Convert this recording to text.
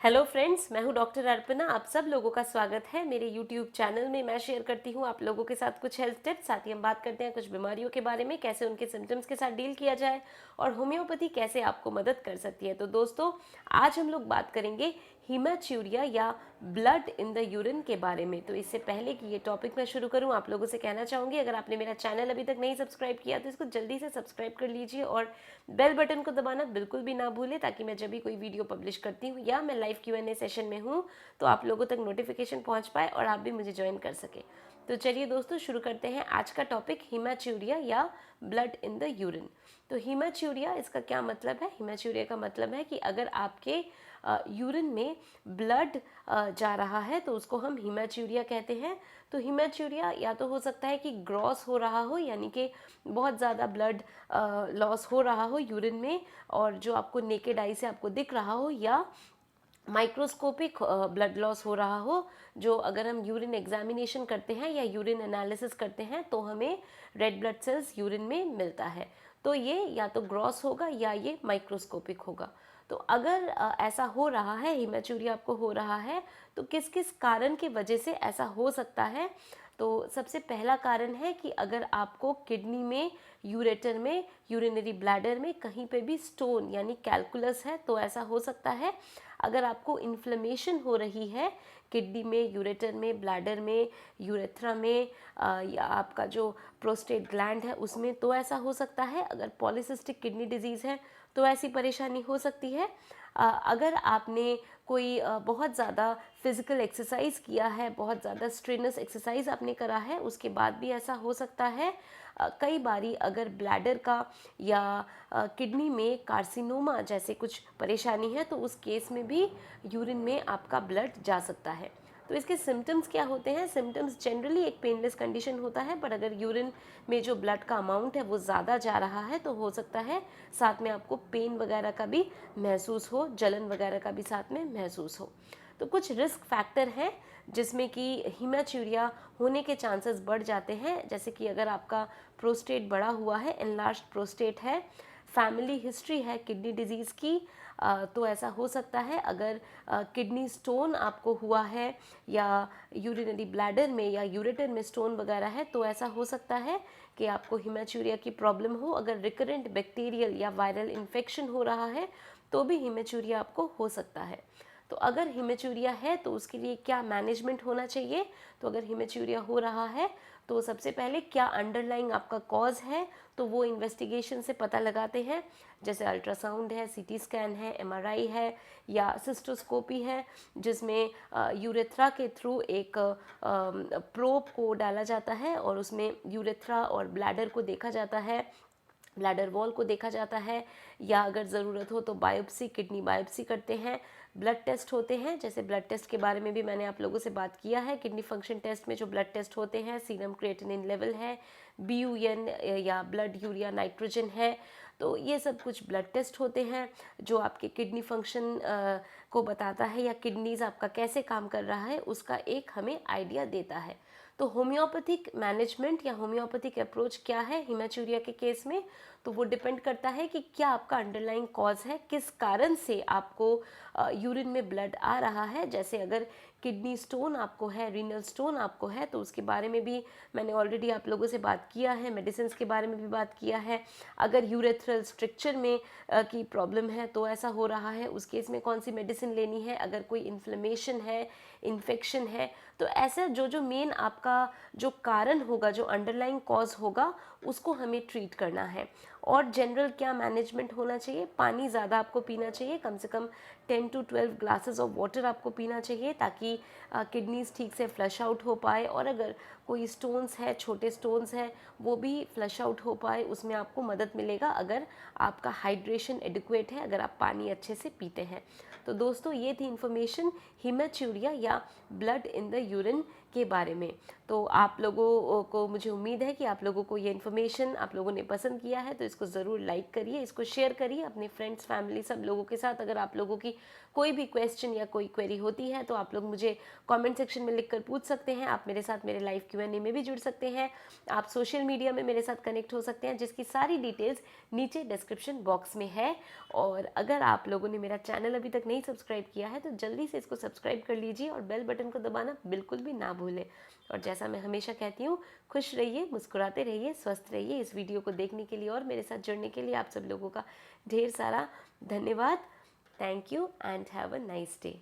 Hello friends, मैं हूं doctor Arpana. आप सब लोगों का स्वागत है मेरे यूट्यूब चैनल में। मैं शेयर करती हूं आप लोगों के साथ कुछ हेल्थ टिप्स, साथ ही हम बात करते हैं कुछ बीमारियों के बारे में, कैसे उनके सिम्टम्स के साथ डील किया जाए और होम्योपैथी कैसे आपको मदद कर सकती है। तो दोस्तों, आज हम लोग बात करेंगे हीमाच्यूरिया या ब्लड इन द यूरिन के बारे में। तो इससे पहले कि ये टॉपिक मैं शुरू करूं, आप लोगों से कहना चाहूँगी, अगर आपने मेरा चैनल अभी तक नहीं सब्सक्राइब किया तो इसको जल्दी से सब्सक्राइब कर लीजिए और बेल बटन को दबाना बिल्कुल भी ना भूलें, ताकि मैं जब भी कोई वीडियो पब्लिश करती हूँ या मैं लाइव Q&A सेशन में हूँ तो आप लोगों तक नोटिफिकेशन पहुँच पाए और आप भी मुझे ज्वाइन कर सके। तो चलिए दोस्तों, शुरू करते हैं आज का टॉपिक, हीमाच्यूरिया या ब्लड इन द यूरिन। तो हीमाच्यूरिया, इसका क्या मतलब है? हीमाच्यूरिया का मतलब है कि अगर आपके यूरिन में ब्लड जा रहा है तो उसको हम हीमाच्यूरिया कहते हैं। तो हीमाच्यूरिया या तो हो सकता है कि ग्रॉस हो रहा हो, यानी कि बहुत ज़्यादा ब्लड लॉस हो रहा हो यूरिन में और जो आपको नेकेड आई से आपको दिख रहा हो, या माइक्रोस्कोपिक ब्लड लॉस हो रहा हो, जो अगर हम यूरिन एग्जामिनेशन करते हैं या यूरिन एनालिसिस करते हैं तो हमें रेड ब्लड सेल्स यूरिन में मिलता है। तो ये या तो ग्रॉस होगा या ये माइक्रोस्कोपिक होगा। तो अगर ऐसा हो रहा है, हीमाच्यूरिया आपको हो रहा है, तो किस किस कारण की वजह से ऐसा हो सकता है? तो सबसे पहला कारण है कि अगर आपको किडनी में, यूरेटर में, यूरिनरी ब्लैडर में कहीं पे भी स्टोन यानी कैलकुलस है तो ऐसा हो सकता है। अगर आपको इन्फ्लेमेशन हो रही है किडनी में, यूरेटर में, ब्लैडर में, यूरेथ्रा में, या आपका जो प्रोस्टेट ग्लैंड है उसमें, तो ऐसा हो सकता है। अगर पॉलीसिस्टिक किडनी डिजीज़ है तो ऐसी परेशानी हो सकती है। अगर आपने कोई बहुत ज़्यादा फिज़िकल एक्सरसाइज किया है, बहुत ज़्यादा स्ट्रेनस एक्सरसाइज आपने करा है, उसके बाद भी ऐसा हो सकता है। कई बारी अगर ब्लैडर का या किडनी में कार्सिनोमा जैसे कुछ परेशानी है तो उस केस में भी यूरिन में आपका ब्लड जा सकता है। तो इसके सिम्टम्स क्या होते हैं? सिम्टम्स जनरली एक पेनलेस कंडीशन होता है, पर अगर यूरिन में जो ब्लड का अमाउंट है वो ज़्यादा जा रहा है तो हो सकता है साथ में आपको पेन वगैरह का भी महसूस हो, जलन वगैरह का भी साथ में महसूस हो। तो कुछ रिस्क फैक्टर हैं जिसमें कि हीमाच्यूरिया होने के चांसेस बढ़ जाते हैं, जैसे कि अगर आपका प्रोस्टेट बड़ा हुआ है, एनलार्ज्ड प्रोस्टेट है, फैमिली हिस्ट्री है किडनी डिजीज़ की, तो ऐसा हो सकता है। अगर किडनी स्टोन आपको हुआ है या यूरिनरी ब्लैडर में या यूरेटर में स्टोन वगैरह है तो ऐसा हो सकता है कि आपको हीमाच्यूरिया की प्रॉब्लम हो। अगर रिकरेंट बैक्टीरियल या वायरल इन्फेक्शन हो रहा है तो भी हीमाच्यूरिया आपको हो सकता है। तो अगर हीमाच्यूरिया है तो उसके लिए क्या मैनेजमेंट होना चाहिए? तो अगर हीमाच्यूरिया हो रहा है तो सबसे पहले क्या अंडरलाइंग आपका कॉज है, तो वो इन्वेस्टिगेशन से पता लगाते हैं, जैसे अल्ट्रासाउंड है, सीटी स्कैन है, एमआरआई है या सिस्टोस्कोपी है, जिसमें यूरेथ्रा के थ्रू एक प्रोब को डाला जाता है और उसमें यूरेथ्रा और ब्लैडर को देखा जाता है, ब्लैडर वॉल को देखा जाता है, या अगर ज़रूरत हो तो बायोप्सी, किडनी बायोप्सी करते हैं। ब्लड टेस्ट होते हैं, जैसे ब्लड टेस्ट के बारे में भी मैंने आप लोगों से बात किया है। किडनी फंक्शन टेस्ट में जो ब्लड टेस्ट होते हैं, सीरम क्रिएटिनिन लेवल है, BUN या ब्लड यूरिया नाइट्रोजन है, तो ये सब कुछ ब्लड टेस्ट होते हैं जो आपके किडनी फंक्शन को बताता है या किडनीज आपका कैसे काम कर रहा है उसका एक हमें आइडिया देता है। तो होम्योपैथिक मैनेजमेंट या होम्योपैथिक अप्रोच क्या है हीमाच्यूरिया के केस में? तो वो डिपेंड करता है कि क्या आपका अंडरलाइंग कॉज है, किस कारण से आपको यूरिन में ब्लड आ रहा है। जैसे अगर किडनी स्टोन आपको है, रीनल स्टोन आपको है, तो उसके बारे में भी मैंने ऑलरेडी आप लोगों से बात किया है, मेडिसिन के बारे में भी बात किया है। अगर यूरेथ्रल स्ट्रक्चर में की प्रॉब्लम है तो ऐसा हो रहा है, उस केस में कौन सी मेडिसिन लेनी है। अगर कोई इन्फ्लेमेशन है, इन्फेक्शन है, तो ऐसा जो जो मेन आपका जो कारण होगा, जो अंडरलाइंग कॉज होगा, उसको हमें ट्रीट करना है। और जनरल क्या मैनेजमेंट होना चाहिए? पानी ज़्यादा आपको पीना चाहिए, कम से कम 10 to 12 ग्लासेस ऑफ वाटर आपको पीना चाहिए, ताकि किडनीज ठीक से फ्लश आउट हो पाए। और अगर कोई स्टोन्स है, छोटे स्टोन्स हैं, वो भी फ्लश आउट हो पाए, उसमें आपको मदद मिलेगा अगर आपका हाइड्रेशन एडिक्वेट है, अगर आप पानी अच्छे से पीते हैं। तो दोस्तों, ये थी इन्फॉर्मेशन हीमाच्यूरिया या ब्लड इन द यूरिन के बारे में। तो आप लोगों को, मुझे उम्मीद है कि आप लोगों को ये इन्फॉर्मेशन आप लोगों ने पसंद किया है, तो इसको ज़रूर लाइक करिए, इसको शेयर करिए अपने फ्रेंड्स, फैमिली, सब लोगों के साथ। अगर आप लोगों की कोई भी क्वेश्चन या कोई क्वेरी होती है तो आप लोग मुझे कमेंट सेक्शन में लिखकर पूछ सकते हैं। आप मेरे साथ मेरे लाइव Q&A में भी जुड़ सकते हैं। आप सोशल मीडिया में मेरे साथ कनेक्ट हो सकते हैं, जिसकी सारी डिटेल्स नीचे डिस्क्रिप्शन बॉक्स में है। और अगर आप लोगों ने मेरा चैनल अभी तक नहीं सब्सक्राइब किया है तो जल्दी से इसको सब्सक्राइब कर लीजिए और बेल बटन को दबाना बिल्कुल भी ना भूलें। और जैसा मैं हमेशा कहती हूँ, खुश रहिए, मुस्कुराते रहिए, स्वस्थ रहिए। इस वीडियो को देखने के लिए और मेरे साथ जुड़ने के लिए आप सब लोगों का ढेर सारा धन्यवाद। Thank you and have a nice day.